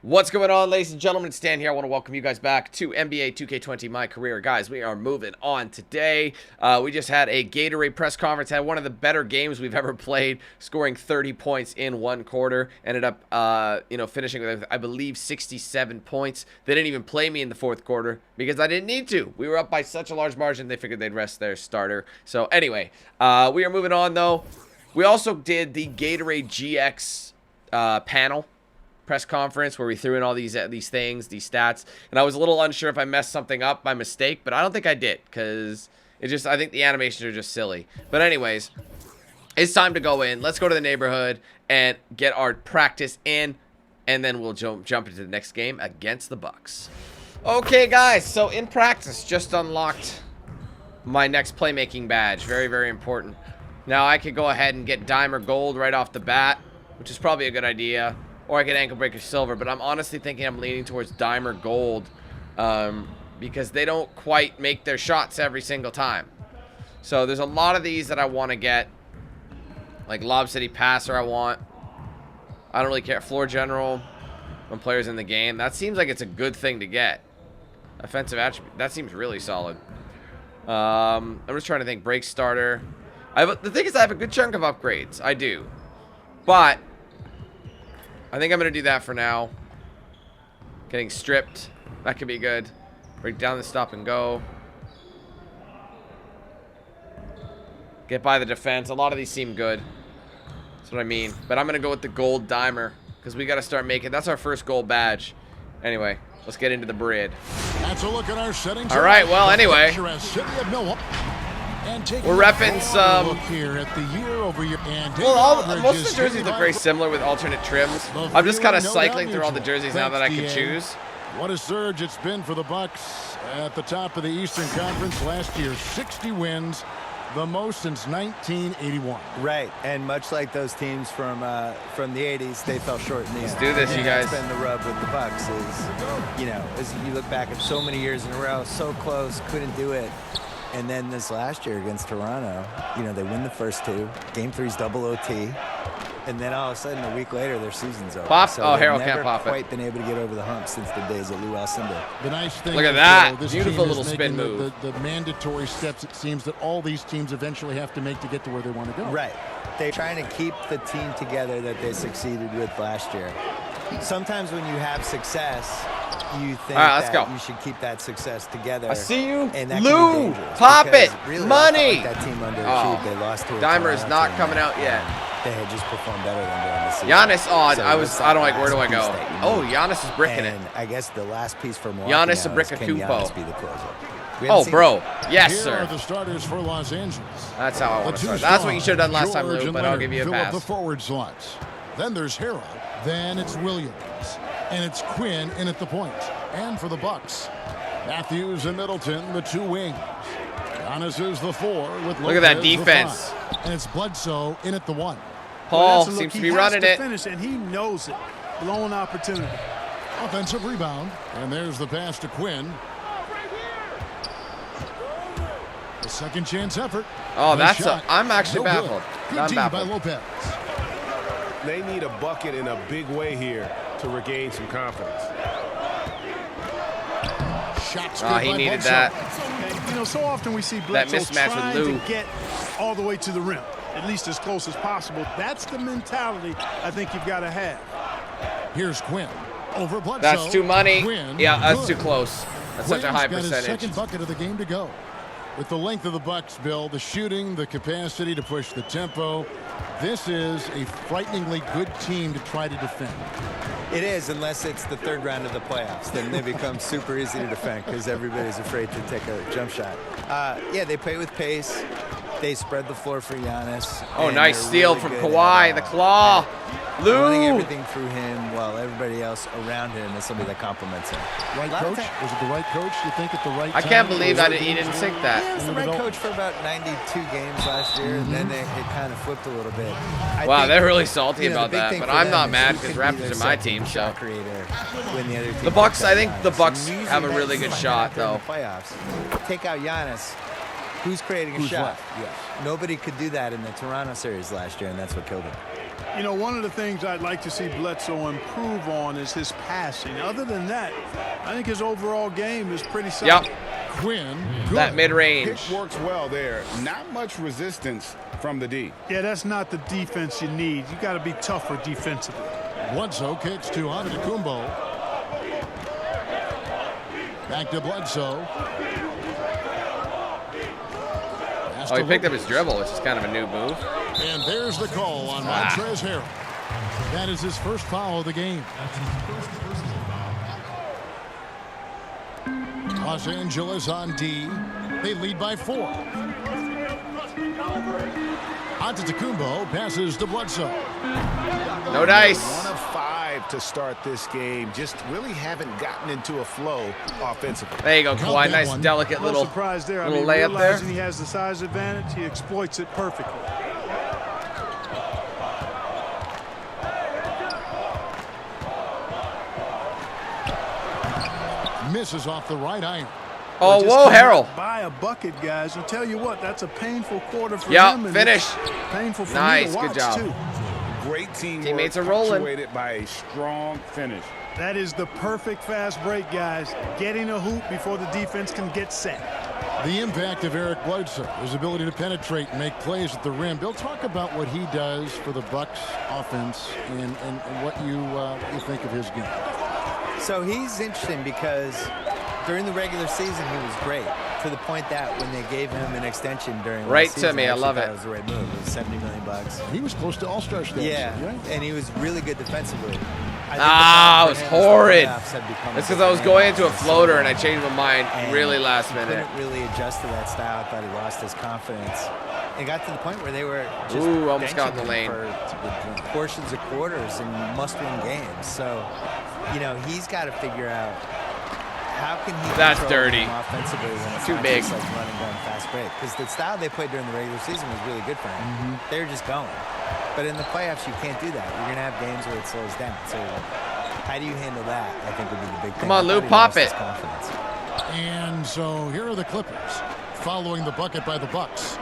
What's going on, ladies and gentlemen? It's Dan here. I want to welcome you guys back to NBA 2K20 My Career. Guys, we are moving on today. We just had a Gatorade press conference, had one of the better games we've ever played, scoring 30 points in one quarter. Ended up, finishing with, I believe, 67 points. They didn't even play me in the fourth quarter because I didn't need to. We were up by such a large margin, they figured they'd rest their starter. So anyway, we are moving on, though. We also did the Gatorade GX panel press conference where we threw in all these things, these stats, and I was a little unsure if I messed something up by mistake, but I don't think I did, because I think the animations are just silly. But anyways, it's time to go in. Let's go to the neighborhood and get our practice in, and then we'll jump into the next game against the Bucks. Okay, guys, so in practice, just unlocked my next playmaking badge. Very, very important. Now I could go ahead and get Dime or Gold right off the bat, which is probably a good idea. Or I could Ankle Breaker Silver, but I'm honestly thinking I'm leaning towards Dime or Gold because they don't quite make their shots every single time. So there's a lot of these that I want to get. Like Lob City Passer I want. I don't really care. Floor General when players in the game. That seems like it's a good thing to get. Offensive Attribute. That seems really solid. I'm just trying to think. Break Starter. The thing is I have a good chunk of upgrades. I do. But I think I'm going to do that for now. Getting stripped. That could be good. Break down the stop and go. Get by the defense. A lot of these seem good. That's what I mean. But I'm going to go with the gold dimer. Because we got to start making... That's our first gold badge. Anyway, let's get into the brid. That's a look at our settings. All right, well, anyway. We're repping some... Well, most of the jerseys look very similar with alternate trims. I'm just kind of cycling through all the jerseys now that I can choose. What a surge it's been for the Bucks at the top of the Eastern Conference last year. 60 wins, the most since 1981. Right, and much like those teams from the 80s, they fell short in the end. Let's do this, you guys. That's been the rub with the Bucks is, as you look back at so many years in a row, so close, couldn't do it. And then this last year against Toronto, they win the first two. Game 3's double OT. And then all of a sudden, a week later, their season's over. Pop? So oh, Harold can't pop it. Never quite been able to get over the hump since the days of Lou Alcindor. The nice thing Look at that. Beautiful little spin move. The mandatory steps, it seems, that all these teams eventually have to make to get to where they want to go. Right. They're trying to keep the team together that they succeeded with last year. Sometimes when you have success, you think that you should keep that success together. I see you. And that Lou, pop it. Really, money. That team underachieved. They lost to a Dimer is not team, coming out yet. They had just performed better than during the season. Giannis, So I don't like, where do I go? Oh, Giannis is bricking it. And I guess the last piece for Milwaukee Giannis now a brick is, a can Kupo. Giannis be the closer? Oh, bro. Yes, Here sir. are the starters for Los Angeles. That's how I want to start. That's what you should have done last time, Lou, but I'll give you a pass. The forward slots. Then there's Harold. Then it's Williams. And it's Quinn in at the point. And for the Bucks, Matthews and Middleton, the two wings. Giannis is the 4 with Lopez. Look at that defense. And it's Bledsoe in at the 1. Paul seems to be running it. Finish, and he knows it. Blown opportunity. Offensive rebound. And there's the pass to Quinn. A second chance effort. Oh, Nice that's shot. I'm actually No baffled. Good I'm D by baffled. Lopez. They need a bucket in a big way here to regain some confidence. Shots He needed that. And, so often we see That Bledsoe mismatch with trying Lou. to get all the way to the rim, at least as close as possible. That's the mentality I think you've got to have. Here's Quinn. Over Bledsoe. That's too money. Quinn, Yeah, that's good. too close. That's such a high Quinn's got his percentage. second bucket of the game to go. With the length of the Bucks, Bill, the shooting, the capacity to push the tempo, this is a frighteningly good team to try to defend. It is, unless it's the third round of the playoffs. Then they become super easy to defend because everybody's afraid to take a jump shot. Yeah, they play with pace. They spread the floor for Giannis. Oh, nice steal really from good Kawhi. at, The claw. running Lou. everything through him while everybody else around him is somebody that complements him. Right coach? Was it the right coach, you think, at the right time? I can't believe he didn't sink that. He was the right coach for about 92 games last year, and then it kind of flipped a little bit. I Wow, think, they're really salty the about big that, thing but for I'm them not is mad who because can be Raptors their are my second team, so. shot creator when the other team The Bucks, I think comes the out. Bucks Usually have a that's really the good fight shot, during though. the playoffs. Take out Giannis. Who's creating a Who's shot? left? Yes. Nobody could do that in the Toronto series last year, and that's what killed him. You know, one of the things I'd like to see Bledsoe improve on is his passing. Other than that, I think his overall game is pretty solid. Yep. Quinn, That good. mid-range. Pick works well there. Not much resistance from the D. Yeah, that's not the defense you need. You got to be tougher defensively. Bledsoe kicks to Antetokounmpo. Back to Bledsoe. Pass Oh, he to picked up Lucas. his dribble, which is kind of a new move. And there's the call on Montrezl Harrell. That is his first foul of the game. Los Angeles on D. They lead by 4. Antetokounmpo passes to Bledsoe. No dice. 1 of 5 to start this game. Just really haven't gotten into a flow offensively. There you go, Count Kawhi. that Nice, one. delicate No little surprise there. I little mean, layup there. realizing he has the size advantage, he exploits it perfectly. Misses off the right iron. Oh, Just whoa, cannot Harrell. buy a bucket, guys. I'll tell you what, that's a painful quarter for Yep, him. and finish. it's Painful for Nice, me to watch, good job. too. Great teamwork. Teammates are rolling. Punctuated by a strong finish. That is the perfect fast break, guys. Getting a hoop before the defense can get set. The impact of Eric Bledsoe, his ability to penetrate and make plays at the rim. Bill, talk about what he does for the Bucks offense and what you think of his game. So he's interesting because during the regular season he was great, to the point that when they gave him an extension during Right last to season, me, I actually love thought it. It was the right move. It was $70 million. He was close to All-Star status. Yeah, right? and he was really good defensively. I think Ah, the it was problem for him is the horrid. playoffs have become It's a because I was different going animal. into a floater and I changed my mind And really last he minute. couldn't really adjust to that style. I thought he lost his confidence. It got to the point where they were just Ooh, almost got in the benching him lane. for portions of quarters and must-win games. So, you know, he's got to figure out how can he That's control dirty. him offensively when it's Too not big. just like run and gun fast break. Because the style they played during the regular season was really good for him. Mm-hmm. They were just going. But in the playoffs, you can't do that. You're going to have games where it slows down. So how do you handle that, I think, would be the big thing. Come on, I Lou, thought he pop lost his it. confidence. And so here are the Clippers following the bucket by the Bucks.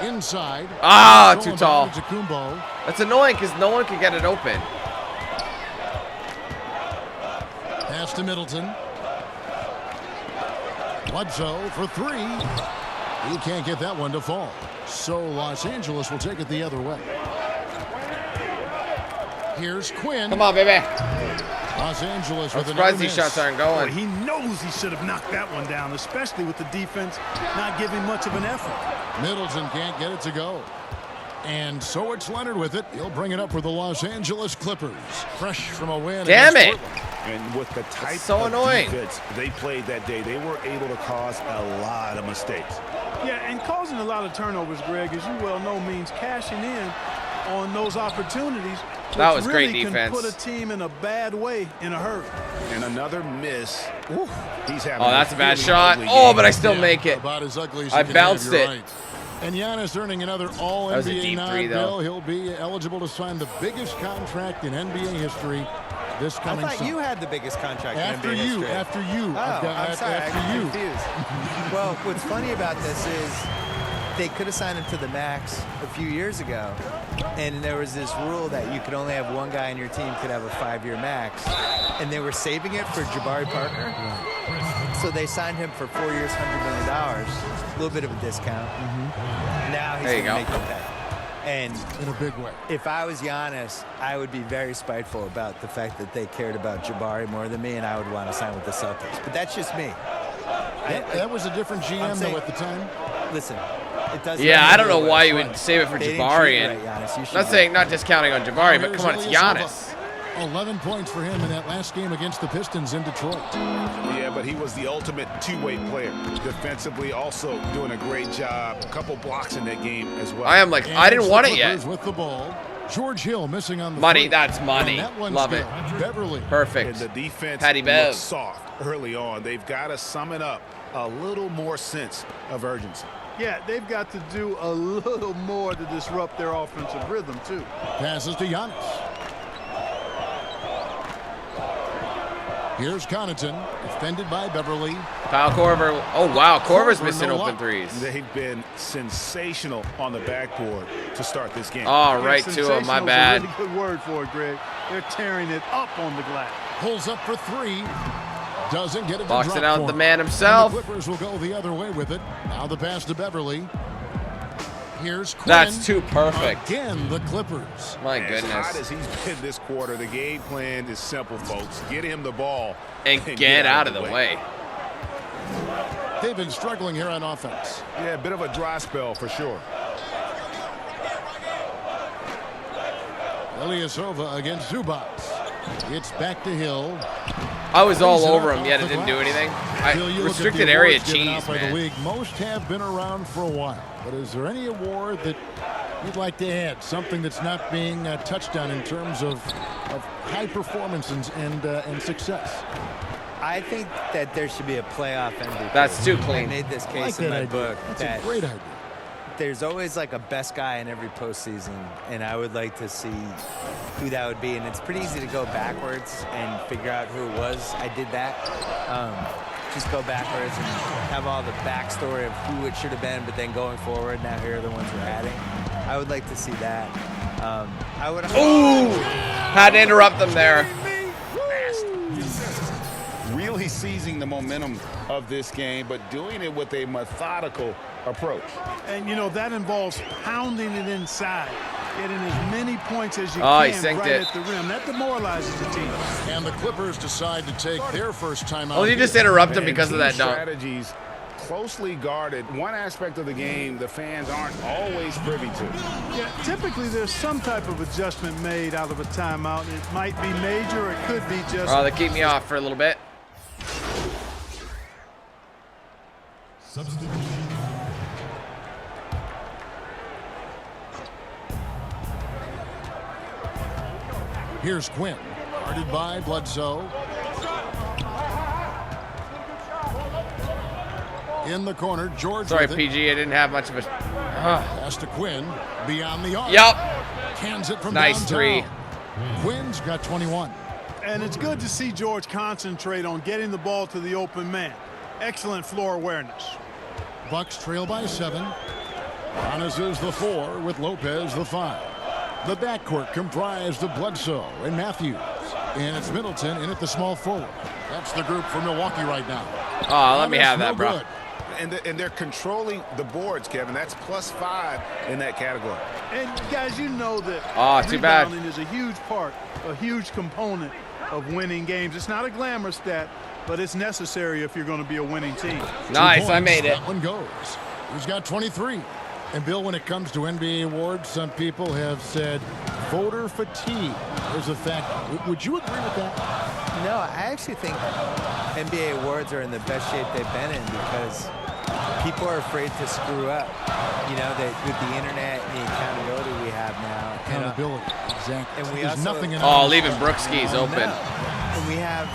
Inside. Ah, Stolen too tall. by Antetokounmpo. That's annoying because no one can get it open. Pass to Middleton. Bledsoe for 3. He can't get that one to fall. So Los Angeles will take it the other way. Here's Quinn. Come on, baby. Los Angeles I'm with another surprised these miss. shots aren't Boy, going. he knows he should have knocked that one down, especially with the defense not giving much of an effort. Middleton can't get it to go. And so it's Leonard with it. He'll bring it up for the Los Angeles Clippers. Fresh from a win. Damn against it. Portland. And with the type so of annoying. defense they played that day, they were able to cause a lot of mistakes. Yeah, and causing a lot of turnovers, Greg, as you well know, means cashing in on those opportunities. That which was great really defense. Can put a team in a bad way in a hurry. And another miss. Ooh, he's having Oh, that's a bad really shot. ugly Oh, game. but I still Yeah, make it. About as ugly as I you can bounced have, you're it. right. And Giannis earning another was a All-NBA deep nod, three, though. Bill. He'll be eligible to sign the biggest contract in NBA history this I coming thought summer. you had the biggest contract After in NBA you, history. after you. Oh, I've got- I'm sorry, I after got you. confused. Well, what's funny about this is they could have signed him to the max a few years ago, and there was this rule that you could only have one guy on your team could have a 5-year max, and they were saving it for Jabari Parker. So they signed him for 4 years, $100 million, a little bit of a discount. Now he's There you going to go. make the pay. And In a big way. if I was Giannis, I would be very spiteful about the fact that they cared about Jabari more than me, and I would want to sign with the Celtics. But that's just me. That was a different GM, saying- though, at the time. Listen, it doesn't. Yeah, I don't know why you Right. would save it for They didn't Jabari. treat you And right, Giannis. You should not be. saying, not discounting on Jabari, but Here's come on, it's Ilyasova. Giannis. 11 points for him in that last game against the Pistons in Detroit. Yeah, but he was the ultimate two-way player. Defensively, also doing a great job. A couple blocks in that game as well. I am like, And I didn't it's want the it yet. Clippers with the ball. George Hill missing on the Money, free. that's money. And that one's Love good. it. Beverly. And Perfect. the defense Patty Bev. looks soft early on. They've got to sum it up. A little more sense of urgency. Yeah, they've got to do a little more to disrupt their offensive rhythm, too. Passes to Giannis. Here's Connaughton, defended by Beverly. Kyle Korver. Oh, wow. Korver's Korver, missing no open luck. threes. They've been sensational on the backboard to start this game. Oh, Yeah, right to him. My sensational's bad. a really good word for it, Greg. They're tearing it up on the glass. Pulls up for three. Doesn't get it to Boxing drop out for the him. man And himself. the Clippers will go the other way with it. Now the pass to Beverly. Here's Quinn. That's too perfect. Again, the Clippers. My As hot goodness. as he's been this quarter, the game plan is simple, folks. Get him the ball And get out of the way. They've been struggling here on offense. Yeah, a bit of a dry spell for sure. Ilyasova against Zubac. It's back to Hill. I was all Brings it over up him, off yet the it didn't do glass. anything. Bill, you look at Restricted the area awards given out cheese, by the man. league. Most have been around for a while. But is there any award that you'd like to add? Something that's not being touched on in terms of high performance and success? I think that there should be a playoff MVP. That's too I clean. made this I case like in that my idea. book That's that a great idea. there's always like a best guy in every postseason, and I would like to see who that would be. And it's pretty easy to go backwards and figure out who it was. I did that. Just go backwards and have all the backstory of who it should have been, but then going forward, now here are the ones we're adding. I would like to see that. I would. Ooh! Had to interrupt them there. Really seizing the momentum of this game, but doing it with a methodical approach. And, you know, that involves pounding it inside, getting as many points as you Oh, he can sinked right it. at the rim. That demoralizes the team. And the Clippers decide to take their first timeout. Oh, you just here. interrupt him And because of team that dunk. strategies closely guarded. One aspect of the game the fans aren't always privy to. Yeah, typically there's some type of adjustment made out of a timeout. It might be major, it could be just. Oh, they keep me off for a little bit. Here's Quinn, guarded by Bledsoe. In the corner, George. Sorry, with it. PG. I didn't have much of a. Pass to Quinn, beyond the arc. Yup. Cans it from Nice downtown. three. Quinn's got 21. And it's good to see George concentrate on getting the ball to the open man. Excellent floor awareness. Bucks trail by 7. Giannis is the 4 with Lopez the 5. The backcourt comprised of Bledsoe and Matthews. And it's Middleton in at the small forward. That's the group for Milwaukee right now. Oh, let me have No that, bro. good. And they're controlling the boards, Kevin. That's +5 in that category. And guys, you know that Oh, too bad. rebounding is a huge part, a huge component of winning games. It's not a glamour stat, but it's necessary if you're going to be a winning team. 2 Nice, I points, made it. That one goes. He's got 23. And Bill, when it comes to NBA awards, some people have said voter fatigue is a fact. Would you agree with that? No, I actually think NBA awards are in the best shape they've been in because people are afraid to screw up. You know, with the internet and the accountability we have now. Accountability, exactly. And we There's also- nothing in Oh, our- leaving Brookskis open. And we have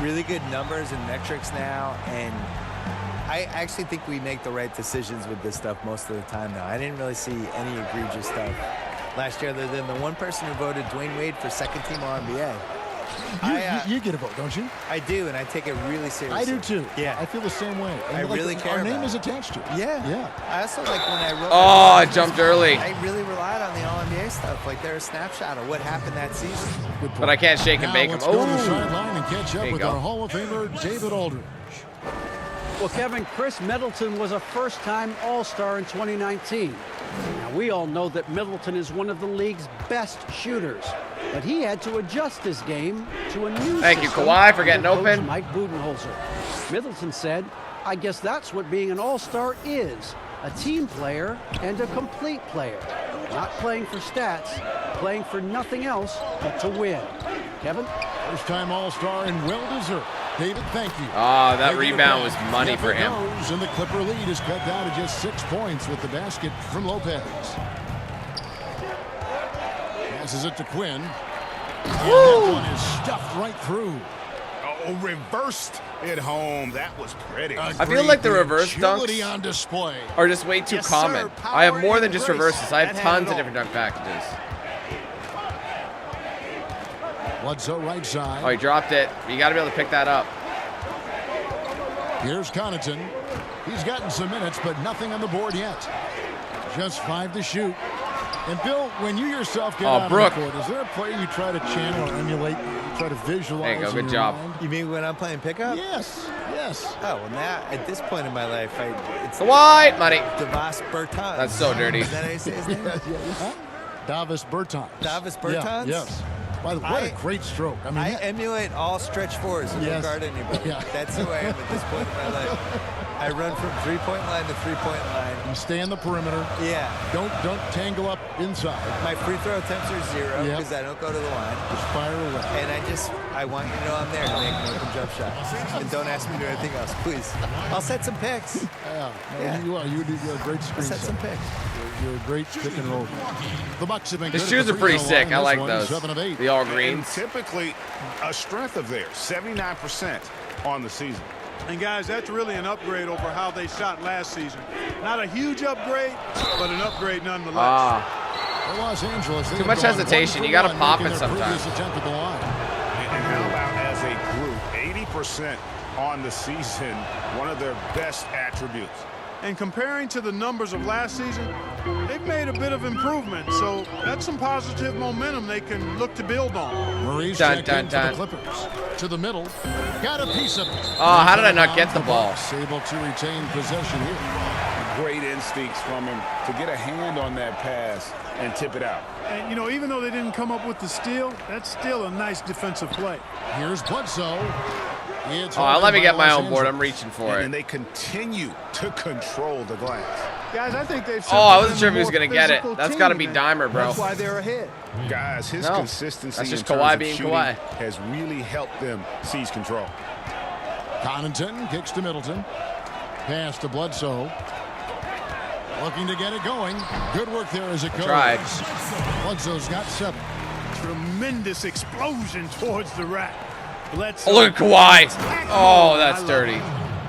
really good numbers and metrics now, and I actually think we make the right decisions with this stuff most of the time now. I didn't really see any egregious stuff last year other than the one person who voted Dwyane Wade for second team All-NBA. You get a vote, don't you? I do, and I take it really seriously. I do too. Yeah. I feel the same way. And I really care Our name about is it. attached to it. Yeah. Yeah. I also like when I wrote. Oh, I jumped early. I really relied on the All-NBA stuff. Like they're a snapshot of what happened that season. Good point. But I can't shake and Now bake him. let's go to the Oh, sideline and catch There up you with go. our Hall of Famer, David Aldridge. Well, Kevin, Chris Middleton was a first-time All-Star in 2019. Now, we all know that Middleton is one of the league's best shooters, but he had to adjust his game to a new Thank you, system Kawhi, for getting under coach open. Mike Budenholzer. Middleton said, "I guess that's what being an All-Star is, a team player and a complete player. Not playing for stats, playing for nothing else but to win." Kevin? First-time All-Star and well-deserved. David, thank you. Oh, that They get it rebound back. was money Yep, for it him. goes, and the Clipper lead is cut down to just 6 points with the basket from Lopez. Passes it to Quinn. And that one is stuffed right through. Oh, reversed it home. That was pretty. I feel like the reverse agility dunks on display. are just way too Yes, sir. common. Power I have more than and just grace. reverses. I have That had tons it of all. different dunk packages. Bledsoe right side. Oh, he dropped it. You got to be able to pick that up. Here's Connaughton. He's gotten some minutes, but nothing on the board yet. Just 5 to shoot. And Bill, when you yourself get out on the court, is there a play you try to channel or emulate, you try to visualize? There you go, good job. Mind? You mean when I'm playing pickup? Yes, yes. Oh, well, now, at this point in my life, it's White money. Davos Bertans. That's so dirty. Is that how you say his name? Huh? Davis Bertans. Davis Bertans? Yeah, yes. By the way, what a great stroke. I mean, I emulate all stretch fours and yes. regard anybody. Yeah. That's who I am at this point in my life. I run from three-point line to three-point line. You stay on the perimeter. Yeah. Don't tangle up inside. My free throw attempts are 0 Yep. because I don't go to the line. Just fire away. And I want you to know I'm there to make an open jump shot. And don't ask me to do anything else, please. I'll set some picks. Yeah. You are. You're a great screen Set some picks. You're a great pick and roll. The Bucks have been His good shoes at the are pretty free throw sick. line. I This like one, those. 7 of 8. The all And greens. typically a strength of theirs, 79% on the season. And guys, that's really an upgrade over how they shot last season. Not a huge upgrade, but an upgrade nonetheless. For Los Angeles, Too much hesitation. You got to pop it sometimes. Attempt at the line. And how about as a group, 80% on the season, one of their best attributes. And comparing to the numbers of last season, they've made a bit of improvement. So that's some positive momentum they can look to build on. Murray's Dun, checked dun, in for dun. the Clippers. To the middle. Got a piece of it. Oh, how did I not get the ball? Bucks able to retain possession here. Great instincts from him to get a hand on that pass and tip it out. And, you know, even though they didn't come up with the steal, that's still a nice defensive play. Here's Bledsoe. Oh, let me get my own board. I'm reaching for And it. they continue to control the glass. Guys, I think they've. Oh, I wasn't sure if he was going to get it. That's got to be Dimer, Dimer, bro. That's why they're ahead. Guys, his No, consistency that's just in terms Kawhi of being shooting Kawhi. has really helped them seize control. Connaughton kicks to Middleton. Pass to Bledsoe. Looking to get it going. Good work there as it goes. Tried. Bledsoe's got 7. Tremendous explosion towards the rack. Bledsoe. Oh, look at Kawhi. Oh, that's dirty.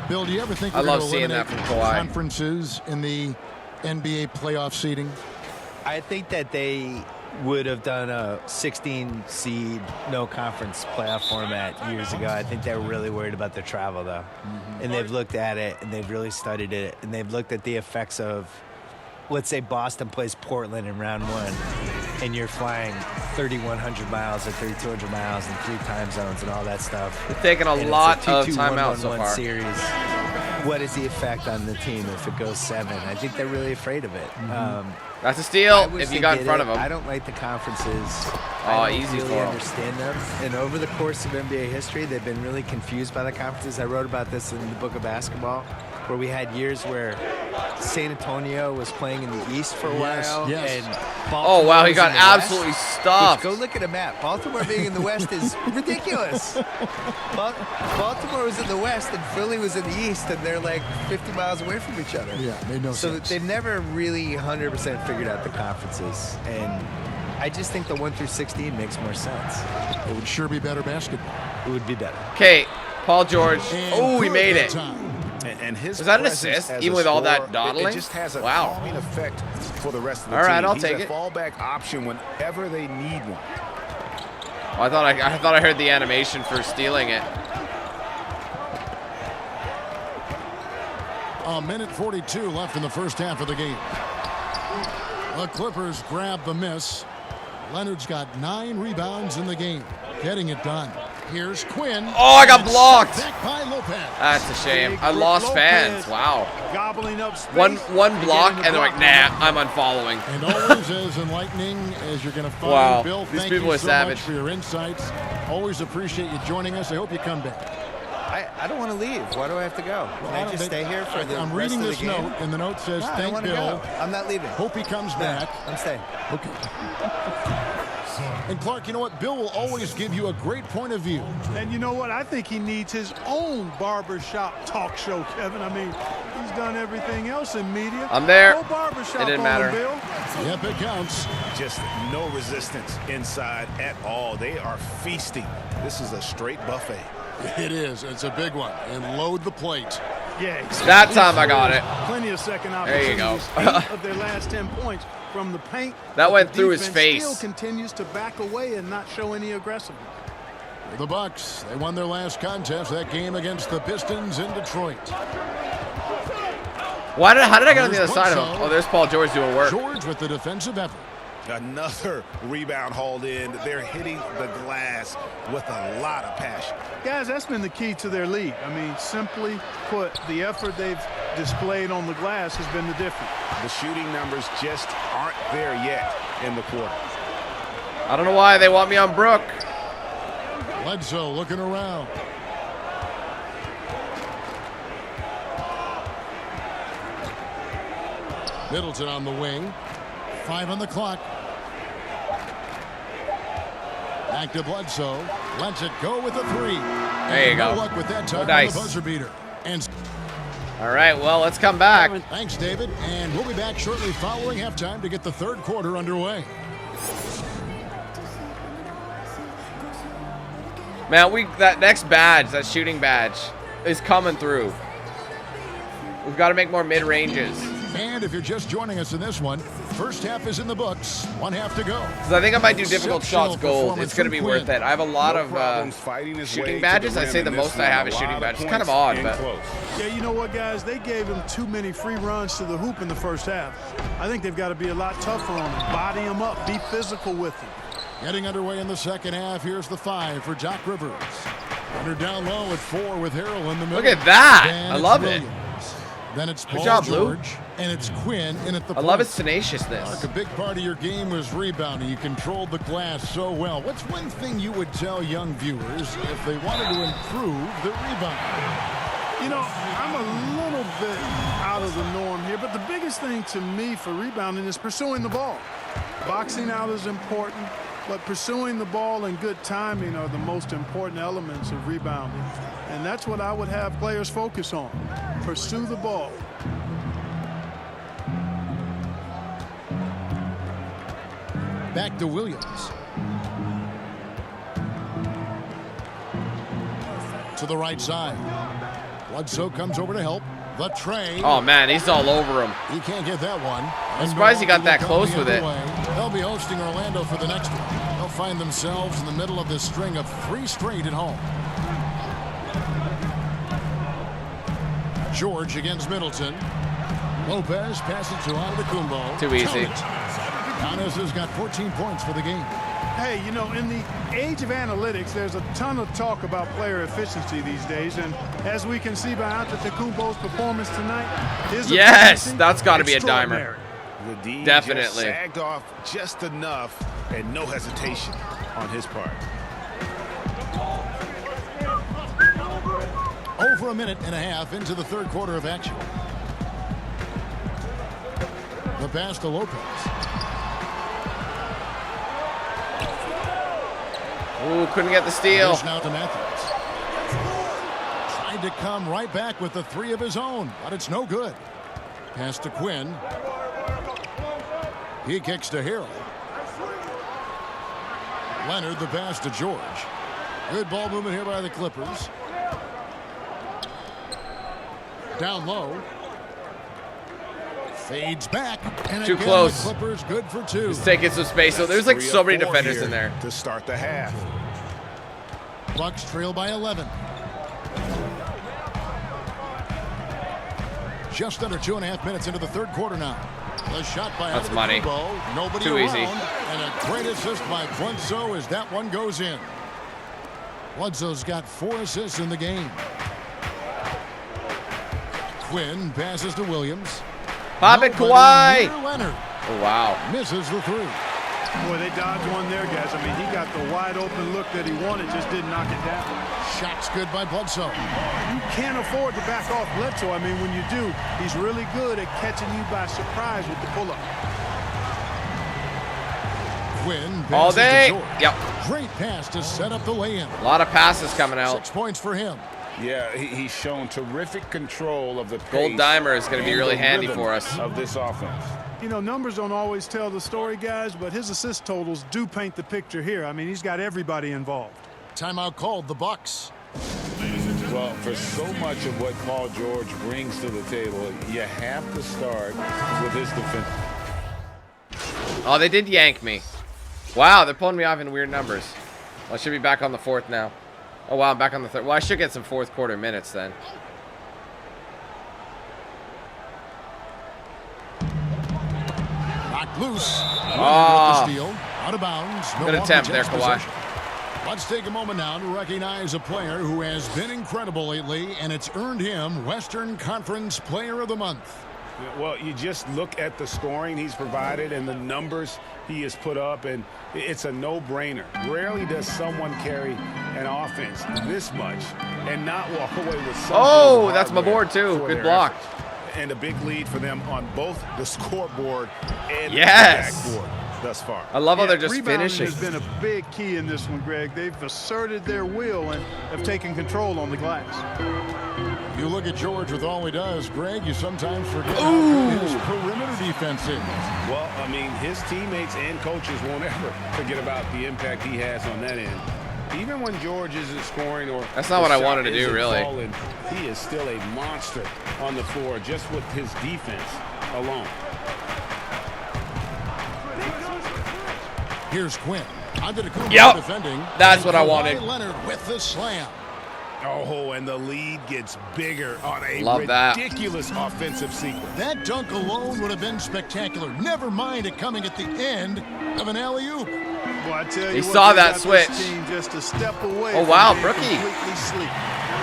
Bill, do you ever think I we're love gonna seeing that eliminate from Kawhi. conferences in the NBA playoff seeding? I think that they would have done a 16 seed no conference playoff format years ago. I think they were really worried about their travel though. And they've looked at it and they've really studied it and they've looked at the effects of, let's say Boston plays Portland in round 1 and you're flying 3,100 miles or 3,200 miles in 3 time zones and all that stuff. We're taking a And lot it's a of 2-2-1-1-1 timeouts so far. series. What is the effect on the team if it goes 7? I think they're really afraid of it. That's a I steal wish if they you got in did front it. of him. I don't like the conferences. Oh, I don't easy really for 'em. understand them. And over the course of NBA history, they've been really confused by the conferences. I wrote about this in the book of basketball, where we had years where San Antonio was playing in the East for a while. yes. And Oh, Baltimore wow, he was got in the West. absolutely Which, stuffed. go look at a map. Baltimore being in the West is ridiculous. Baltimore was in the West and Philly was in the East, and they're like 50 miles away from each other. Yeah, made no So sense. they've never really 100% figured out the conferences, and I just think the 1 through 16 makes more sense. It would sure be better basketball. It would be better. Okay, Paul George. And Oh, he good made that it. time. And his Was that an presence assist, as even a with all that scorer, dawdling? It just has a Wow. calming effect for the rest of the All right, team. I'll He's take a it. fallback option whenever they need one. Oh, I thought I heard the animation for stealing it. A minute 42 left in the first half of the game. The Clippers grab the miss. Leonard's got 9 rebounds in the game. Getting it done. Here's Quinn. Oh, I got blocked. Back by Lopez. That's a shame. Big I lost Lopez fans. Wow. Gobbling up space. One block, getting and they're like, nah, block. I'm unfollowing. And always as enlightening as you're going to find. Wow, Bill, these thank people you are so savage. much for your insights. Always appreciate you joining us. I hope you come back. I don't want to leave. Why do I have to go? Can I just stay here for the I'm rest reading of the this game? note, and the note says, No, I don't thank want to Bill. go. I'm not leaving. Hope he comes back. I'm staying. Okay. And Clark, you know what? Bill will always give you a great point of view. And you know what? I think he needs his own barbershop talk show, Kevin. I mean, he's done everything else in media. I'm there. No barbershop It didn't on matter. him, Bill. Yep, it counts. Just no resistance inside at all. They are feasting. This is a straight buffet. It is. It's a big one. And load the plate. Yeah, exactly. That time I got it. Plenty of second There you go. opportunities. 8 of their last 10 points from the paint. That but went the through his defense face. Still continues to back away and not show any aggressiveness. The Bucks, they won their last contest, that game against the Pistons in Detroit. How did I get on the other side of him? Oh, there's Paul George doing work. George with the defensive effort. Another rebound hauled in. They're hitting the glass with a lot of passion. Guys, that's been the key to their lead. I mean, simply put, the effort they've displayed on the glass has been the difference. The shooting numbers just aren't there yet in the quarter. I don't know why they want me on Brook. Bledsoe looking around. Middleton on the wing. 5 on the clock. Back to Bledsoe. Lets it go with a 3. There you go. No luck with that time nice. on the buzzer beater. And All right, well, let's come back. thanks, David. And we'll be back shortly following halftime to get the third quarter underway. Man, that next badge, that shooting badge, is coming through. We've got to make more mid-ranges. And if you're just joining us in this one, first half is in the books. 1 half to go. Because I think I might do difficult shots gold. It's going to be worth it. I have a lot of shooting badges. I'd say the most I have is shooting badges. It's kind of odd, but... Yeah, you know what, guys? They gave him too many free runs to the hoop in the first half. I think they've got to be a lot tougher on him. Body him up. Be physical with him. Getting underway in the second half. Here's the 5 for Doc Rivers. Under down low at 4 with Harrell in the middle. Look at that. Then I love Williams. it. Then it's Paul Good job, George. Lou. And it's Quinn in at the I point. love his tenaciousness. Mark, a big part of your game was rebounding. You controlled the glass so well. What's one thing you would tell young viewers if they wanted to improve the rebound? You know, I'm a little bit out of the norm here, but the biggest thing to me for rebounding is pursuing the ball. Boxing out is important, but pursuing the ball and good timing are the most important elements of rebounding. And that's what I would have players focus on. Pursue the ball. Back to Williams. To the right side. Bledsoe comes over to help. The tray. Oh, man, he's all over him. He can't get that one. I'm surprised he got that close with it. They'll be hosting Orlando for the next one. They'll find themselves in the middle of this string of 3 straight at home. George against Middleton. Lopez passes to Antetokounmpo. Too easy. Giannis has got 14 points for the game. Hey, you know, in the age of analytics, there's a ton of talk about player efficiency these days, and as we can see by Antetokounmpo's performance tonight, his Yes, that's got to be a dimer. The D Definitely. just sagged off just enough and no hesitation on his part. Over a minute and a half into the third quarter of action. The pass to Lopez. Ooh, couldn't get the steal. Here's now to Matthews. Tried to come right back with the 3 of his own, but it's no good. Pass to Quinn. He kicks to Harrell. Leonard the pass to George. Good ball movement here by the Clippers. Down low. Fades back. And Too again, close. The Clippers good for 2. He's taking some space. So there's like so many defenders in there. To start the half. Bucks trail by 11. Just under 2.5 minutes into the third quarter now. The shot by That's money. Antetokounmpo. Nobody Too around, easy. and a great assist by Bledsoe as that one goes in. Bledsoe's got 4 assists in the game. Quinn passes to Williams. Pop it, Nobody Kawhi. near Leonard Oh, wow. misses the 3. Boy, they dodged one there, guys. I mean, he got the wide open look that he wanted, just didn't knock it down. Shot's good by Bledsoe. You can't afford to back off Bledsoe. I mean, when you do, he's really good at catching you by surprise with the pull-up. Quinn All passes day. to George. Yep. Great pass to set up the lay-in. A lot of passes coming out. 6 points for him. Yeah, he's shown terrific control of the pace. Gold dimer is going to be and really the handy rhythm for us. of this offense. You know, numbers don't always tell the story, guys, but his assist totals do paint the picture here. I mean, he's got everybody involved. Timeout called, the Bucks. Well, for so much of what Paul George brings to the table, you have to start with his defense. Oh, they did yank me. Wow, they're pulling me off in weird numbers. Well, I should be back on the 4th now. Oh, wow, I'm back on the third. Well, I should get some fourth quarter minutes then. Knocked loose. Oh. With the steal. Out of bounds. Good attempt there, Kawhi. Let's take a moment now to recognize a player who has been incredible lately, and it's earned him Western Conference Player of the Month. Well, you just look at the scoring he's provided and the numbers he has put up, and it's a no-brainer. Rarely does someone carry an offense this much and not walk away with something. Oh, that's my board too. Good block. And a big lead for them on both the scoreboard and the backboard thus far. I love how they're just rebounding finishing. has been a big key in this one, Greg. They've asserted their will and have taken control on the glass. You look at George with all he does, Greg, you sometimes forget how good his perimeter defense is. Well, I mean, his teammates and coaches won't ever forget about the impact he has on that end. Even when George isn't scoring or that's not what I wanted to do, really. Falling, he is still a monster on the floor just with his defense alone. Here's Quinn. Yep. Defending. That's what I wanted. Leonard with the slam. Oh, and the lead gets bigger on a ridiculous offensive sequence. That dunk alone would have been spectacular. Never mind it coming at the end of an alley-oop. Well, I tell you, he saw that switch. Team just a step away. Oh wow, from Brookie. Completely sleep.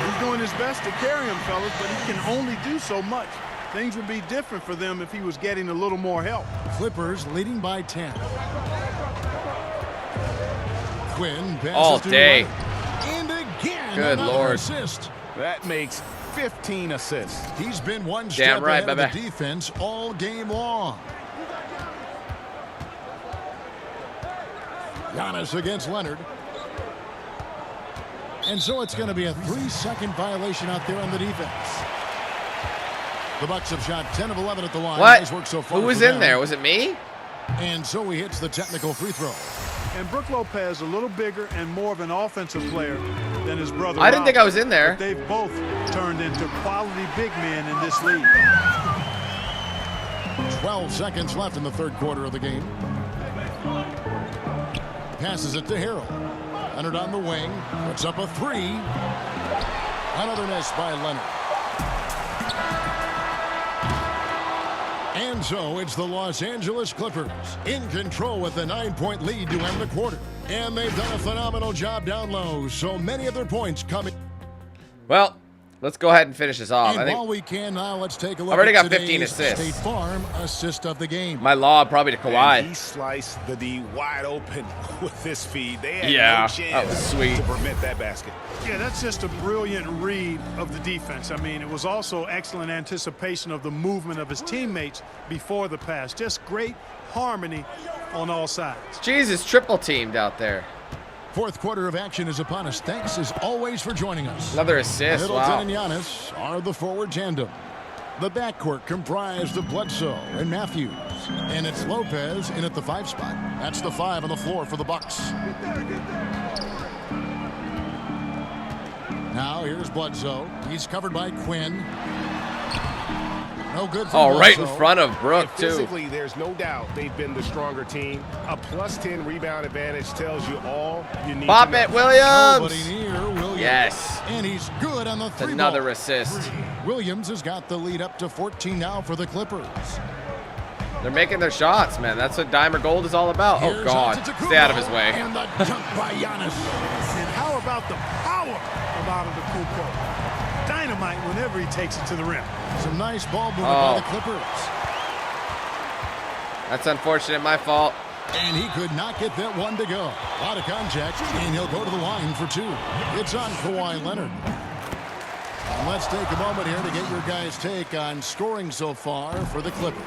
He's doing his best to carry him, fellas, but he can only do so much. Things would be different for them if he was getting a little more help. Clippers leading by 10. Quinn passes all day. And again, good Lord. Assist. That makes 15 assists. He's been one step right, ahead baby. of the defense all game long. Giannis against Leonard. And so it's going to be a 3-second violation out there on the defense. The Bucks have shot 10 of 11 at the line. What? Nice work so far. Who was in there? Was it me? And so he hits the technical free throw. And Brook Lopez a little bigger and more of an offensive player than his brother. I didn't think I was in there. But they've both turned into quality big men in this league. 12 seconds left in the third quarter of the game. Passes it to Harrell. Leonard on the wing. Puts up a three. Another miss by Leonard. And so it's the Los Angeles Clippers in control with a 9-point lead to end the quarter. And they've done a phenomenal job down low. So many of their points coming. Well, let's go ahead and finish this off. And I think while we can now, let's take a look. I've already at got 15 today's assists. State Farm assist of the game. my lob probably to And Kawhi. he sliced the D wide open with this feed. They had Yeah, no that chance was sweet. to permit that basket. Yeah, that's just a brilliant read of the defense. I mean, it was also excellent anticipation of the movement of his teammates before the pass. Just great harmony on all sides. Jesus, triple teamed out there. Fourth quarter of action is upon us. Thanks as always for joining us. Another assist. Middleton Wow. and Giannis are the forward tandem. The backcourt comprised of Bledsoe and Matthews. And it's Lopez in at the 5 spot. That's the 5 on the floor for the Bucks. Now here's Bledsoe. He's covered by Quinn. No good for Oh, right in Bledsoe. front of Brook, too. Physically, there's no doubt they've been the stronger team. A +10 rebound advantage tells you all you need Bop to know. it, Williams. Nobody near Williams. Yes. And he's good on the 3 Another ball. assist. Williams has got the lead up to 14 now for the Clippers. They're making their shots, man. That's what Dimer Gold is all about. Oh, Here's God. Antetokounmpo, Stay out of his way. And the dunk by Giannis. And how about the power of Antetokounmpo? Dynamite whenever he takes it to the rim. Some nice ball movement Oh. by the Clippers. That's unfortunate. My fault. And he could not get that one to go. A lot of contact, and he'll go to the line for 2. It's on Kawhi Leonard. And let's take a moment here to get your guys' take on scoring so far for the Clippers.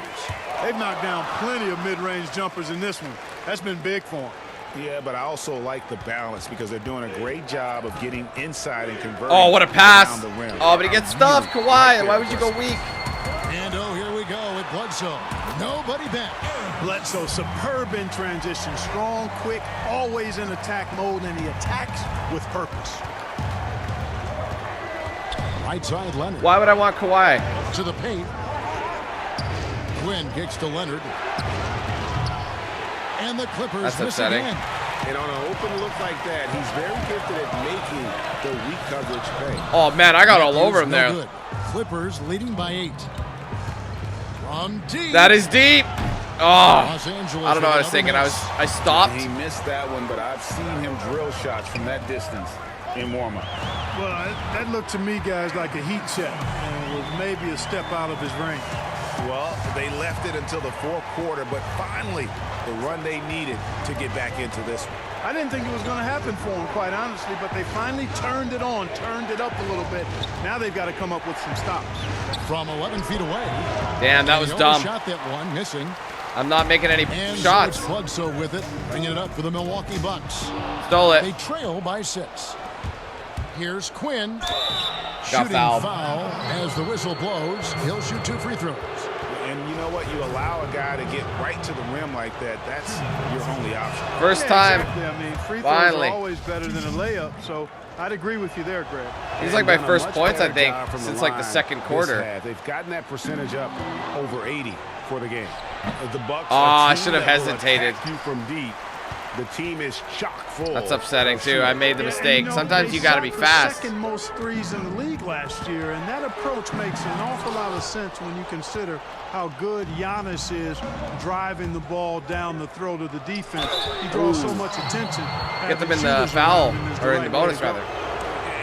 They've knocked down plenty of mid-range jumpers in this one. That's been big for them. Yeah, but I also like the balance because they're doing a great job of getting inside and converting. Oh, what a pass. around the rim. Oh, but he gets stuffed. Kawhi, why would you go weak? And oh, here we go with Bledsoe. Nobody back. Bledsoe, superb in transition. Strong, quick, always in attack mode, and he attacks with purpose. Right side Leonard. Why would I want Kawhi? To the paint. Quinn kicks to Leonard. And the Clippers That's miss upsetting. again. And on an open look like that, he's very gifted at making the weak coverage pay. Oh, man, I got all over him there. Good. Clippers leading by 8. From deep. That is deep. Oh, Los Angeles I don't know what I was with thinking. another I stopped. He missed that one, but I've seen him drill shots from that distance in warm-up. Well, that looked to me, guys, like a heat check. With maybe a step out of his range. Well, they left it until the fourth quarter, but finally the run they needed to get back into this one. I didn't think it was going to happen for him, quite honestly, but they finally turned it on, turned it up a little bit. Now they've got to come up with some stops. From 11 feet away. Damn, that was They dumb. overshot that one, missing. I'm not making any And shots. George Bledsoe with it, bringing it up for the Milwaukee Bucks. Stole They it. trail by 6. Here's Quinn. Got Shooting fouled. foul as the whistle blows. He'll shoot 2 free throws. And you know what? You allow a guy to get right to the rim like that. That's your only option. First time. Exactly. I mean, free throws Finally. are always better than a layup, so I'd agree with you there, Greg. He's like my Done a first much points, I better think, job from since like the line second this quarter. half. They've gotten that percentage up over 80 for the game. The Bucks. Oh, are a I team should have that will hesitated. attack you from deep. The team is chock full. That's upsetting, of too. I made the Yeah, mistake. and, Sometimes they you got to shot be the fast. second most threes in the league last year, and that approach makes an awful lot of sense when you consider how good Giannis is driving the ball down the throat of the defense. He draws so much attention. Get them in Having the shooters foul, around him is or in the right way bonus, to go. rather.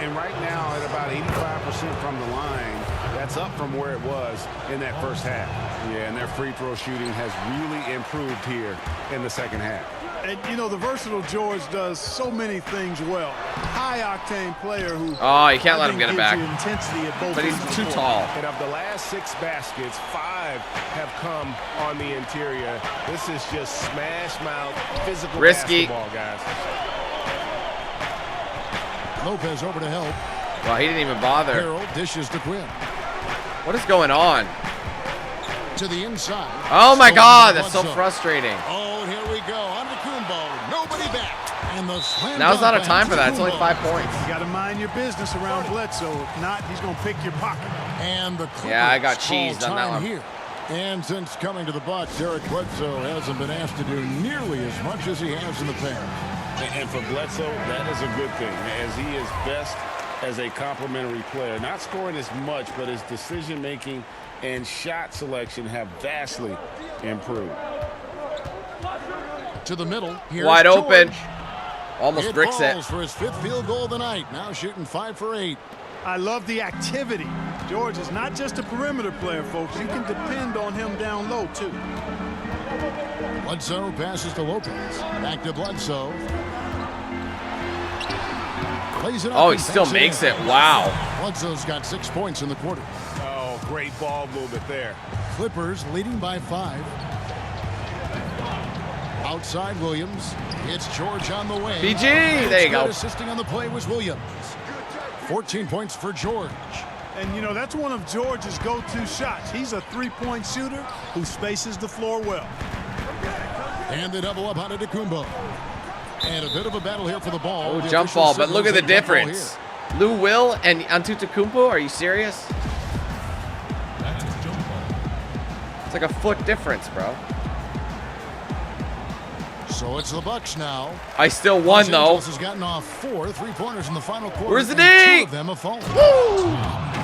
And right now, at about 85% from the line, that's up from where it was in that first half. Yeah, and their free throw shooting has really improved here in the second half. And, you know, the versatile George does so many things well. High-octane player who... Oh, you can't I let him think get it gives back. you intensity at both But he's ends of the too court. tall. And of the last 6 baskets, 5 have come on the interior. This is just smash mouth, physical Risky. basketball, guys. Lopez over to help. Well, he didn't even bother. Harold dishes to Quinn. What is going on? To the inside. Oh, my Stolen God. by That's so Bledsoe. frustrating. Oh, here we go. On to Kumbo. Nobody back. And the slam Now's not dunk a by time for that. It's only Kumbo. 5 points. You got to mind your business around Bledsoe. If not, he's going to pick your pocket. And the Clippers Yeah, I got call cheesed on that time one. here. And since coming to the Bucks, Eric Bledsoe hasn't been asked to do nearly as much as he has in the past. And for Bledsoe, that is a good thing, as he is best as a complementary player. Not scoring as much, but his decision-making and shot selection have vastly improved. To the middle. Here's Wide George. open. Almost It bricks it. falls for his 5th field goal of the night. Now shooting 5 for 8. I love the activity. George is not just a perimeter player, folks. You can depend on him down low, too. Bledsoe passes to Lopez. Back to Bledsoe. Plays it up Oh, he and still banks makes in. it. Wow. Bledsoe's got 6 points in the quarter. Oh, great ball movement there. Clippers leading by 5. Outside Williams. It's George on the way. BG, there you go. Assisting on the play was Williams. 14 points for George. And, you know, that's one of George's go-to shots. He's a three-point shooter who spaces the floor well. And they double up on Kumbo. And a bit of a battle here for the ball. Oh, The jump official ball, but look at signals the a jump ball difference. Lou Will and Antetokounmpo, are you serious? It's like a foot difference, bro. here. So it's the Bucks now. I still won, Los though. Angeles has gotten off 4 3-pointers in the final quarter. Where's the and D? 2 of them have fallen.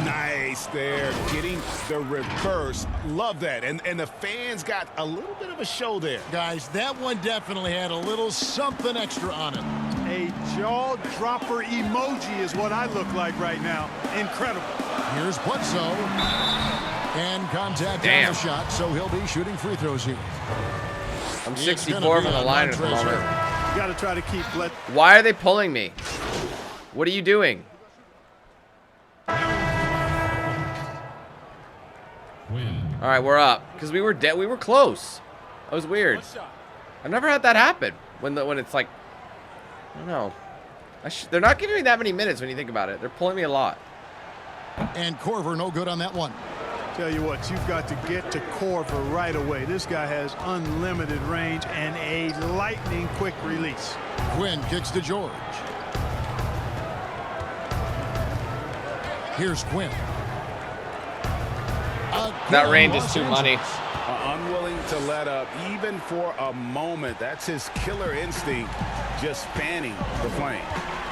Nice there, getting the reverse. Love that. And the fans got a little bit of a show there. Guys, that one definitely had a little something extra on it. A jaw-dropper emoji is what I look like right now. Incredible. Here's Bledsoe. And contact on Damn. the shot, so he'll be shooting free throws here. I'm It's 64 gonna from be the on line at the non-tracer. moment. You got to try to keep Why are they pulling me? What are you doing? All right, we're up because we were dead. We were close. That was weird. I've never had that happen when it's like, I don't know. They're not giving me that many minutes when you think about it. They're pulling me a lot. And Corver no good on that one. Tell you what, you've got to get to Corver right away. This guy has unlimited range and a lightning quick release. Quinn kicks to George. Here's Quinn. That range is too money. Unwilling to let up even for a moment. That's his killer instinct, just fanning the flame.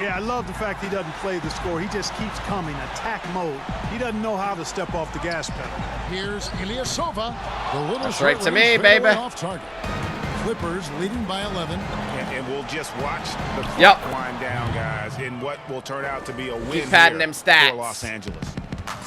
Yeah, I love the fact he doesn't play the score. He just keeps coming, attack mode. He doesn't know how to step off the gas pedal. Here's Ilyasova. The little That's short right to range me, baby. fadeaway off target. Clippers leading by 11. And we'll just watch the clock Yep. wind down, guys, in what will turn out to be a win Keep padding here them stats. for Los Angeles.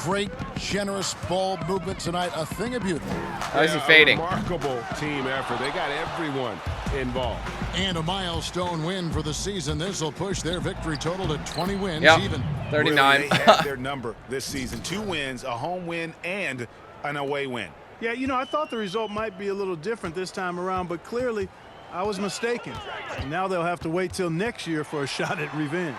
Great, generous ball movement tonight. A thing of beauty. How is he fading? Remarkable team effort. They got everyone involved. And a milestone win for the season. This will push their victory total to 20 wins Yep. even. 39. Really, they have their number this season. 2 wins, a home win, and an away win. Yeah, you know, I thought the result might be a little different this time around, but clearly I was mistaken. And now they'll have to wait till next year for a shot at revenge.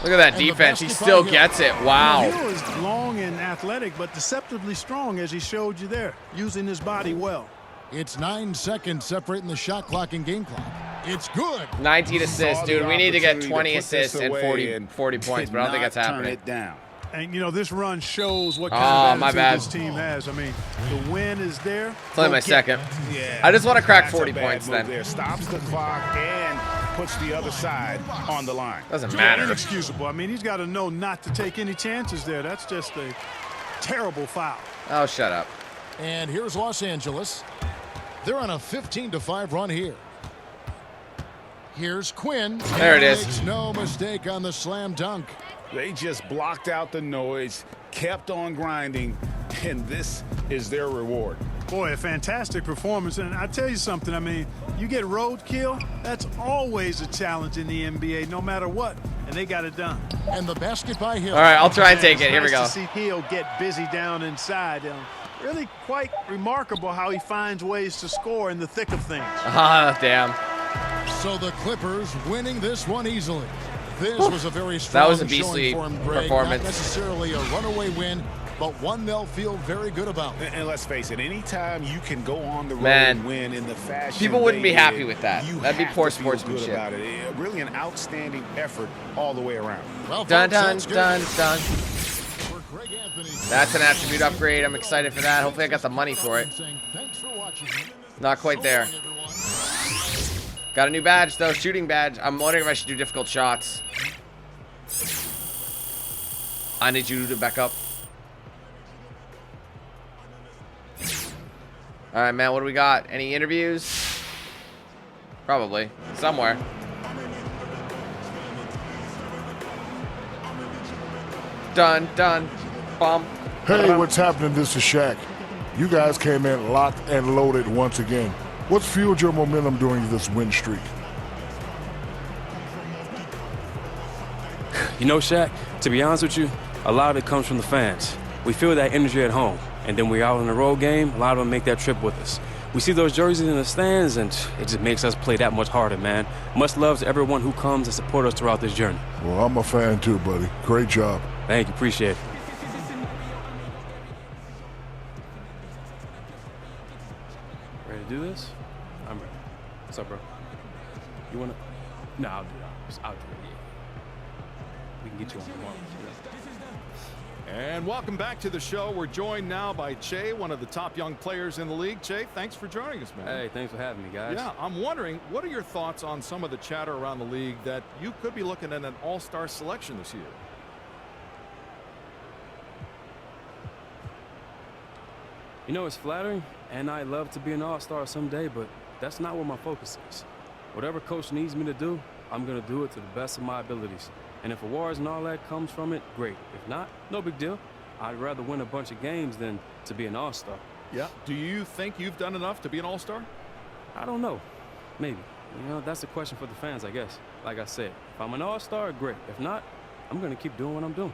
Look at that And the defense. He basketball still hill. gets it. Wow. Hill is long and athletic, but deceptively strong, as he showed you there, using his body well. It's 9 seconds separating the shot clock and game clock. It's good. 19 assists, Saw the dude. We need to get opportunity 20 to put this assists and away 40 points, but I don't think did that's not turn happening. it down. And, you know, this run shows what Oh, kind my of bad. attitude this team has. I mean, the win is there. It's only Go my get second. Yeah, I just want to crack that's 40 a bad points move then. There. Stops the clock and puts the other side on the line. Doesn't Yeah, matter. inexcusable. I mean, he's got to know not to take any chances there. That's just a terrible foul. Oh, shut up. And here's Los Angeles. They're on a 15-5 run here. Here's Quinn. There it He is. Makes no mistake on the slam dunk. They just blocked out the noise, kept on grinding, and this is their reward. Boy, a fantastic performance. And I tell you something, I mean, you get roadkill, that's always a challenge in the NBA, no matter what. And they got it done. And the basket by Hill. All right, I'll try and And take it's it. Here we nice go. to see Hill get busy down inside. Really quite remarkable how he finds ways to score in the thick of things. Ah, damn. So the Clippers winning this one easily. This was a very strong That was a showing beastly for him, Greg. performance. Not necessarily a runaway win, but one they'll feel very good about. And let's face it, anytime you can go on the road Man, and win in the fashion people wouldn't they be happy did, with that. you That'd be have poor to feel good sportsmanship. about it. Really an outstanding effort all the way around. Well, Dun, folks, dun, that's good dun, dun. for Greg Anthony. That's an attribute upgrade. I'm excited for that. Hopefully I got the money for it. Saying thanks for watching. Not quite So there. long, everyone. Got a new badge, though. Shooting badge. I'm wondering if I should do difficult shots. I need you to back up. All right, man. What do we got? Any interviews? Probably. Somewhere. Done, done. Bum. Hey, what's happening? This is Shaq. You guys came in locked and loaded once again. What's fueled your momentum during this win streak? You know, Shaq, to be honest with you, a lot of it comes from the fans. We feel that energy at home, and then we're out on the road game, a lot of them make that trip with us. We see those jerseys in the stands, and it just makes us play that much harder, man. Much love to everyone who comes and support us throughout this journey. Well, I'm a fan too, buddy. Great job. Thank you, appreciate it. Ready to do this? I'm ready. What's up, bro? You wanna? No, I'll do it. I'll do it. Yeah. We can get you on tomorrow. And welcome back to the show. We're joined now by Che, one of the top young players in the league. Che, thanks for joining us, man. Hey, thanks for having me, guys. Yeah, I'm wondering, what are your thoughts on some of the chatter around the league that you could be looking at an all-star selection this year? You know, it's flattering, and I'd love to be an all-star someday, but that's not where my focus is. Whatever coach needs me to do, I'm going to do it to the best of my abilities. And if awards and all that comes from it, great. If not, no big deal. I'd rather win a bunch of games than to be an all-star. Yeah. Do you think you've done enough to be an all-star? I don't know. Maybe. You know, that's a question for the fans, I guess. Like I said, if I'm an all-star, great. If not, I'm going to keep doing what I'm doing.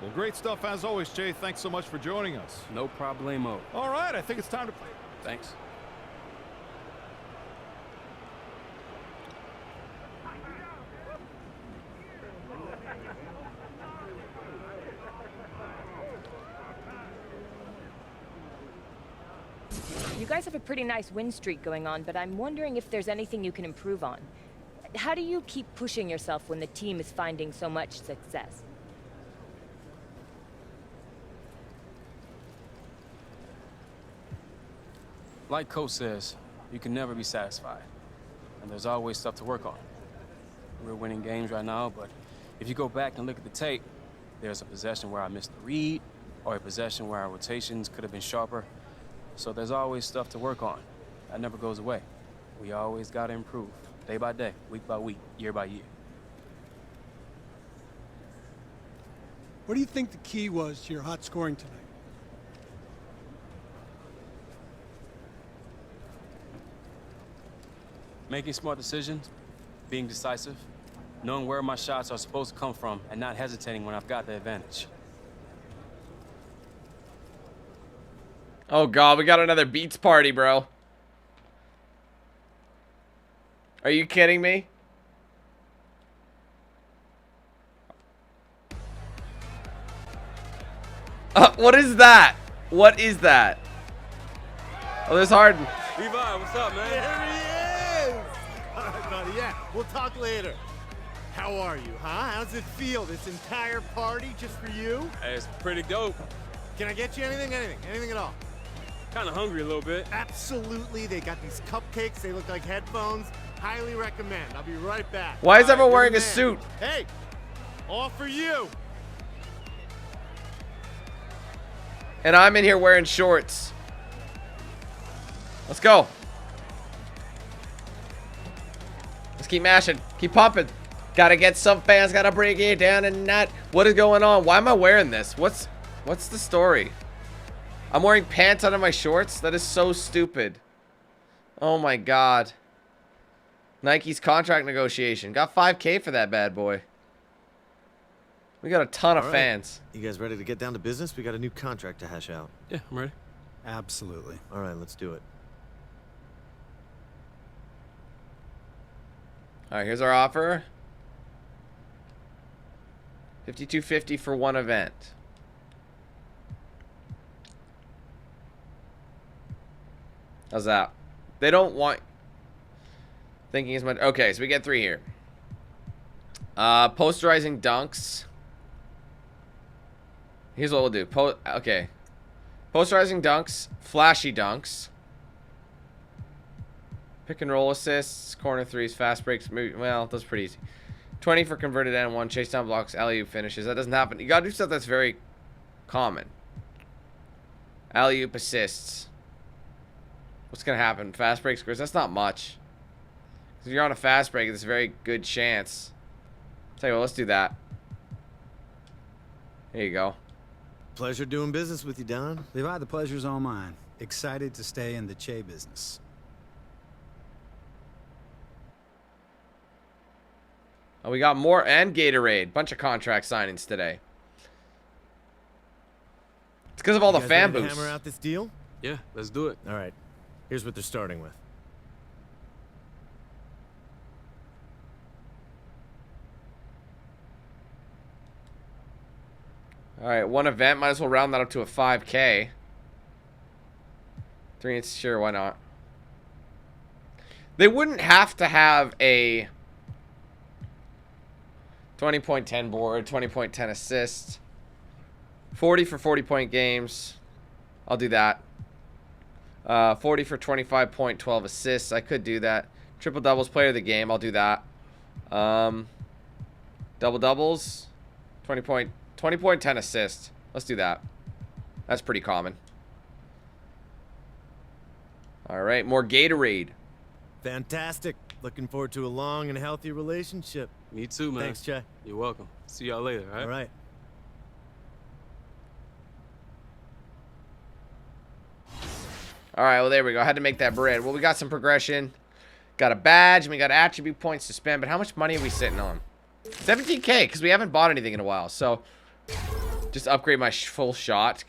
Well, great stuff as always, Che. Thanks so much for joining us. No problemo. All right, I think it's time to play. Thanks. You guys have a pretty nice win streak going on, but I'm wondering if there's anything you can improve on. How do you keep pushing yourself when the team is finding so much success? Like Coach says, you can never be satisfied. And there's always stuff to work on. We're winning games right now, but if you go back and look at the tape, there's a possession where I missed the read, or a possession where our rotations could have been sharper. So there's always stuff to work on. That never goes away. We always got to improve, day by day, week by week, year by year. What do you think the key was to your hot scoring tonight? Making smart decisions, being decisive, knowing where my shots are supposed to come from, and not hesitating when I've got the advantage. Oh God, we got another beats party, bro. Are you kidding me? What is that? What is that? Oh, there's Harden. Levi, what's up, man? There he is! All right, buddy, yeah, we'll talk later. How are you, huh? How's it feel, this entire party just for you? Hey, it's pretty dope. Can I get you anything? Anything at all? Kind of hungry a little bit. Absolutely, they got these cupcakes, they look like headphones. Highly recommend. I'll be right back. Why is everyone wearing a suit? Hey, all for you. And I'm in here wearing shorts. Let's go. Let's keep mashing. Keep pumping. Gotta get some fans. Gotta bring it down and not. What is going on? Why am I wearing this? What's the story? I'm wearing pants under my shorts? That is so stupid. Oh my God. Nike's contract negotiation. Got $5K for that bad boy. We got a ton of fans. You guys ready to get down to business? We got a new contract to hash out. Yeah, I'm ready. Absolutely. All right, let's do it. All right, here's our offer. $52.50 for one event. How's that? They don't want thinking as much. Okay, so we get 3 here. Posterizing dunks. Here's what we'll do. Okay. Posterizing dunks, flashy dunks. Pick and roll assists, corner threes, fast breaks. Well, that's pretty easy. 20 for converted N1, chase down blocks, alley-oop finishes. That doesn't happen. You gotta do stuff that's very common. Alley-oop assists. What's gonna happen? Fast break scores. That's not much. If you're on a fast break, there's a very good chance. Tell you what, let's do that. There you go. Pleasure doing business with you, Don. Levi, the pleasure's all mine. Excited to stay in the Che business. Oh, we got more and Gatorade. Bunch of contract signings today. It's because of all the fan boosts. Hammer out this deal? Yeah, let's do it. All right. Here's what they're starting with. All right, one event. Might as well round that up to a 5K. 3 inches, sure, why not? They wouldn't have to have a 20.10 board, 20.10 assists. 40 for 40-point games. I'll do that. 40 for 25.12 assists. I could do that. Triple doubles, player of the game. I'll do that. Double doubles. 20.10 assists. Let's do that. That's pretty common. All right, more Gatorade. Fantastic. Looking forward to a long and healthy relationship. Me too, man. Thanks, Che. You're welcome. See y'all later, all right? All right. All right, well, there we go. I had to make that bread. Well, we got some progression. Got a badge, and we got attribute points to spend. But how much money are we sitting on? 17K, because we haven't bought anything in a while. So, just upgrade my full shot.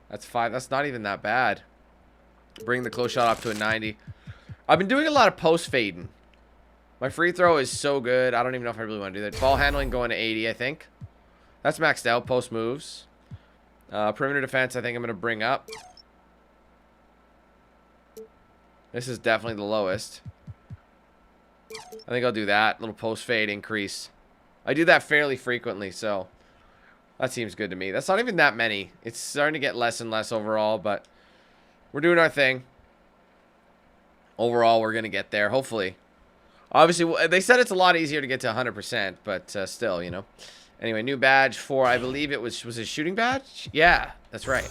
That's 5. That's not even that bad. Bring the close shot up to a 90. I've been doing a lot of post fading. My free throw is so good. I don't even know if I really want to do that. Ball handling going to 80, I think. That's maxed out. Post moves. Perimeter defense, I think I'm going to bring up. This is definitely the lowest. I think I'll do that. Little post fade increase. I do that fairly frequently, so that seems good to me. That's not even that many. It's starting to get less and less overall, but we're doing our thing. overall, we're going to get there, hopefully. Obviously, they said it's a lot easier to get to 100%, but still, you know. Anyway, new badge for, I believe it was his shooting badge? Yeah, that's right.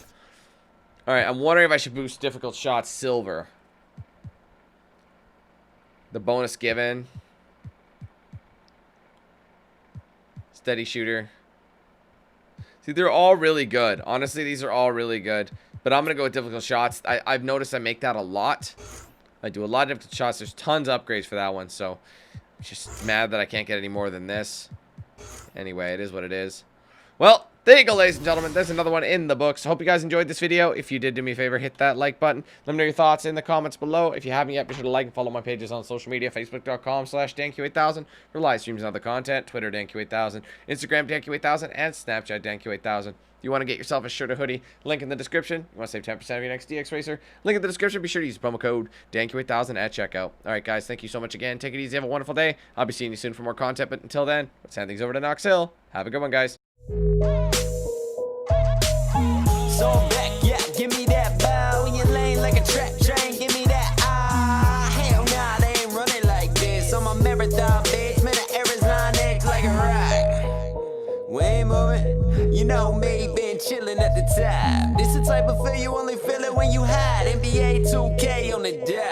All right, I'm wondering if I should boost difficult shots silver. The bonus given. Steady shooter. See, they're all really good. Honestly, these are all really good. But I'm going to go with difficult shots. I've noticed I make that a lot. I do a lot of difficult shots. There's tons of upgrades for that one. So, I'm just mad that I can't get any more than this. Anyway, it is what it is. Well, there you go, ladies and gentlemen. There's another one in the books. Hope you guys enjoyed this video. If you did, do me a favor, hit that like button. Let me know your thoughts in the comments below. If you haven't yet, be sure to like and follow my pages on social media. Facebook.com/DanQ8000 for live streams and other content. Twitter, DanQ8000. Instagram, DanQ8000. And Snapchat, DanQ8000. If you want to get yourself a shirt or hoodie, link in the description. You want to save 10% of your next DXRacer, link in the description. Be sure to use promo code DanQ8000 at checkout. All right, guys, thank you so much again. Take it easy. Have a wonderful day. I'll be seeing you soon for more content. But until then, let's hand things over to Knox Hill. Have a good one, guys. So back, yeah, give me that bow in your lane like a trap train, give me that hell nah, they ain't running like this. I'm a marathon bitch, man, the air is line X like a rock. We ain't moving, you know me, been chilling at the top. This the type of feel you only feel it when you hide. NBA 2K on the dot.